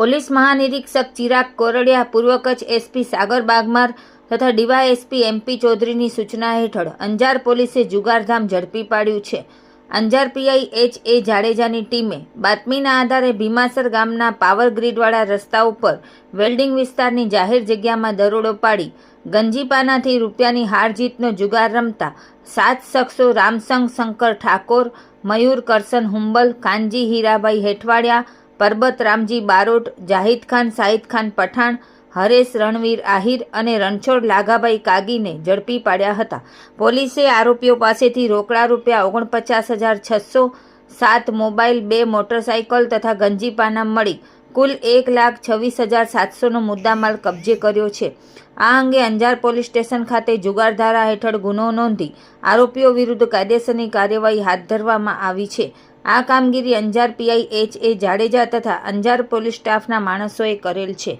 Police મહાનિરીક્ષક Chirag Kordia, પૂર્વ Kutch SP સાગર બાગમાર તથા DYSP MP ચૌધરીની સૂચના હેઠળ અંજાર પોલીસે જુગારધામ ઝડપી પાડ્યું છે. અંજાર પીઆઈ એચ.એ. જાડેજાની ટીમે બાતમીના આધારે ભીમાસર ગામના પાવર ગ્રીડવાળા રસ્તા ઉપર વેલ્ડિંગ વિસ્તારની જાહેર જગ્યામાં દરોડો પાડી ગંજીપાનાથી રૂપિયાની હારજીતનો જુગાર રમતા 7 શખ્સો રામસંગ શંકર ઠાકોર, મયુર કરસન હુંબલ, કાનજી હીરાભાઈ હેઠવાડિયા, પરબત રામજી બારોટ, જાહિદ ખાન સાહિદ ખાન પઠાણ, હરેશ રણવીર આહિર અને રણછોડ લાગાભાઈ કાગીને ઝડપી પાડ્યા હતા. પોલીસે આરોપીઓ પાસેથી રોકડા રૂપિયા 49,600, 7 મોબાઈલ, 2 મોટરસાઇકલ તથા ગંજીપાના મળી કુલ 1,26,700નો મુદ્દામાલ કબજે કર્યો છે. આ અંગે અંજાર પોલીસ સ્ટેશન ખાતે જુગાર ધારા હેઠળ ગુનો નોંધી આરોપીઓ વિરુદ્ધ કાયદેસરની કાર્યવાહી હાથ ધરવામાં આવી છે. આ કામગીરી અંજાર પીઆઈ એચ.એ. જાડેજા તથા અંજાર પોલીસ સ્ટાફના માણસોએ કરેલ છે.